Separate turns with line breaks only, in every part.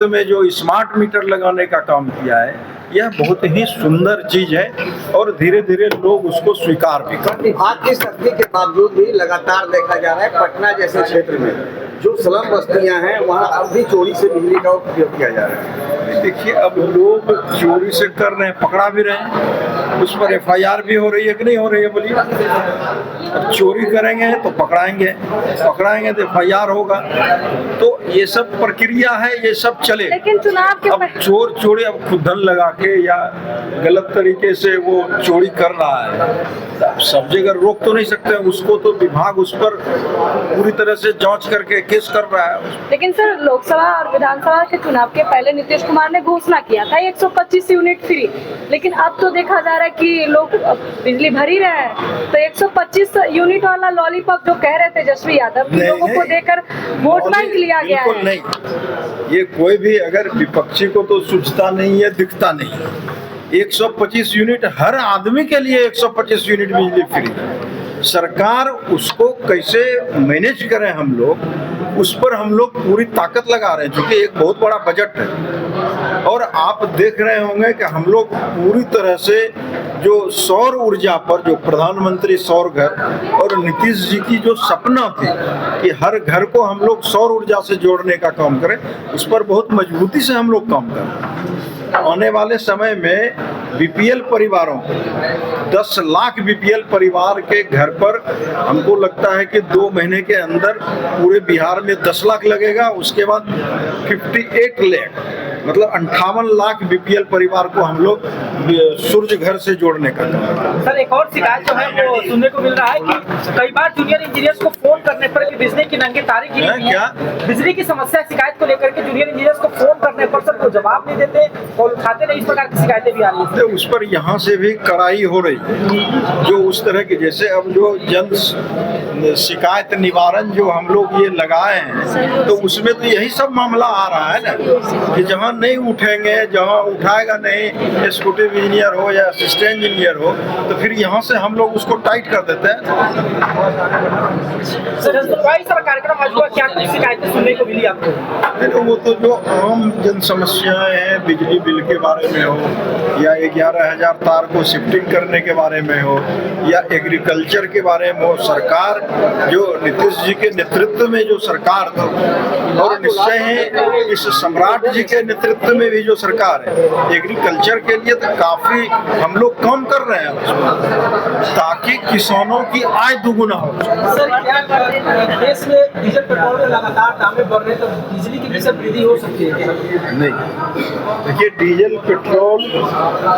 में जो smart meter लगाने का काम किया है, यह बहुत ही सुंदर चीज है और धीरे धीरे लोग उसको स्वीकार भी कर।
विभाग की सख्ती के बावजूद भी लगातार देखा जा रहा है पटना जैसे क्षेत्र में जो स्लम बस्तियां हैं वहां अब भी चोरी से बिजली का उपयोग किया जा रहा है।
देखिए, अब लोग चोरी से कर रहे हैं, पकड़ा भी रहे हैं, उस पर FIR भी हो रही है कि नहीं हो रही है? बोलिए, अब चोरी करेंगे तो पकड़ाएंगे तो FIR होगा, तो ये सब प्रक्रिया है, ये सब चले।
लेकिन चुनाव के
अब चोर चोरी अब खुद धन लगा के या गलत तरीके से वो चोरी कर रहा है, सब जगह रोक तो नहीं सकते उसको, तो विभाग उस पर पूरी तरह से जांच करके केस कर रहा है।
लेकिन सर, लोकसभा और विधानसभा के चुनाव के पहले नीतीश कुमार ने घोषणा किया था 125 यूनिट फ्री, लेकिन अब तो देखा जा रहा है कि लोग बिजली भर ही रहे हैं, तो 125 यूनिट वाला लॉलीपॉप जो कह रहे थे तेजस्वी यादव, लोगों को देकर वोट बैंक लिया गया है।
नहीं, ये कोई भी अगर विपक्षी को तो सूझता नहीं है, दिखता नहीं है। 125 यूनिट हर आदमी के लिए 125 यूनिट बिजली फ्री। सरकार उसको कैसे मैनेज करें हम लोग, उस पर हम लोग पूरी ताकत लगा रहे हैं, क्योंकि एक बहुत बड़ा बजट है। और आप देख रहे होंगे कि हम लोग पूरी तरह से जो सौर ऊर्जा पर, जो प्रधानमंत्री सौर घर और नीतीश जी की जो सपना थी कि हर घर को हम लोग सौर ऊर्जा से जोड़ने का काम करें, उस पर बहुत मजबूती से हम लोग काम कर रहे हैं। आने वाले समय में BPL परिवारों को 10 लाख BPL परिवार के घर पर हमको लगता है कि 2 महीने के अंदर पूरे बिहार में 10 लाख लगेगा, उसके बाद 58 लाख मतलब 58 लाख BPL परिवार को हम लोग सूर्य घर से जोड़ने का काम।
सर, एक और शिकायत जो है वो सुनने को मिल रहा है कि कई बार जूनियर इंजीनियर्स को फोन करने पर कि बिजली की नंगी तारीख गिरी हुई है। बिजली की समस्या शिकायत को लेकर के जूनियर इंजीनियर्स को फोन करने पर सर वो जवाब नहीं देते और उठाते नहीं, इस प्रकार की शिकायतें भी आ रही है।
उस पर यहाँ से भी कड़ाई हो रही है, जो उस तरह की, जैसे अब जो जन शिकायत निवारण जो हम लोग ये लगाए हैं, तो उसमें तो यही सब मामला आ रहा है ना कि जहाँ नहीं उठेंगे, जहाँ उठाएगा नहीं, एग्जीक्यूटिव इंजीनियर हो या असिस्टेंट इंजीनियर हो, तो फिर यहाँ से हम लोग उसको टाइट कर देते हैं।
सर, कार्यक्रम आज हुआ, क्या शिकायतें सुनने को मिली आपको?
नहीं, वो तो जो आम जन समस्याएं हैं, बिजली बिल के बारे में हो या 11,000 तार को शिफ्टिंग करने के बारे में हो या एग्रीकल्चर के बारे में हो, सरकार जो नीतीश जी के नेतृत्व में जो सरकार थी, और निश्चय है इस सम्राट जी के नेतृत्व में भी जो सरकार है, एग्रीकल्चर के लिए तो काफी हम लोग काम कर रहे हैं ताकि किसानों की आय दुगुना हो।
सर, देश में डीजल पेट्रोल में लगातार दामें बढ़ रहे, तो बिजली की भी वृद्धि हो सकती है? नहीं,
देखिए, डीजल पेट्रोल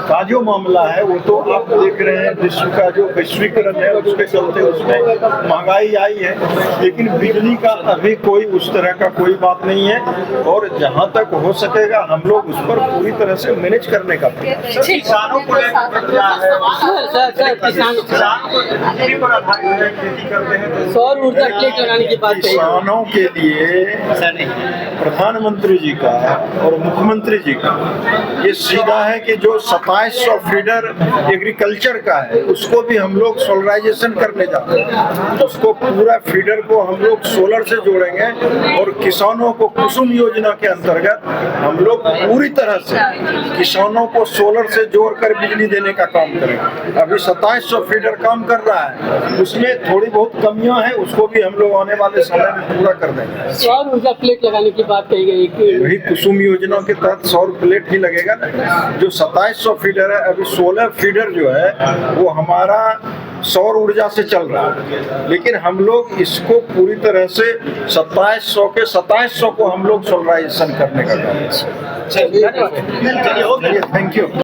का जो मामला है वो तो आप देख रहे हैं, विश्व का जो वैश्वीकरण है उसके चलते उसमें महंगाई आई है, लेकिन बिजली का अभी कोई उस तरह का कोई बात नहीं है, और जहां तक हो सकेगा हम लोग उस पर पूरी तरह से मैनेज करने का
किसानों को
खेती करते हैं,
सौर ऊर्जा प्लेट लगाने की बात
किसानों के लिए प्रधानमंत्री जी का और मुख्यमंत्री जी का ये सीधा है कि जो 2700 फीडर एग्रीकल्चर का है उसको भी हम लोग सोलराइजेशन करने जाते हैं, उसको पूरा फीडर को हम लोग सोलर से जोड़ेंगे, और किसानों को कुसुम योजना के अंतर्गत हम लोग पूरी तरह से किसानों को सोलर से जोड़कर बिजली देने का काम करेंगे। अभी 2700 फीडर काम कर रहा है, उसमें थोड़ी बहुत कमियां हैं, उसको भी हम लोग आने वाले समय में पूरा कर देंगे।
सौर ऊर्जा प्लेट लगाने की बात कही गई,
वही कुसुम योजना के तहत सौर प्लेट ही लगेगा ना। जो 2700 फीडर है, अभी 16 फीडर जो है वो हमारा सौर ऊर्जा से चल रहा है, लेकिन हम लोग इसको पूरी तरह से 2700 के 2700 को हम लोग सोलराइजेशन करने का काम करेंगे। Thank you.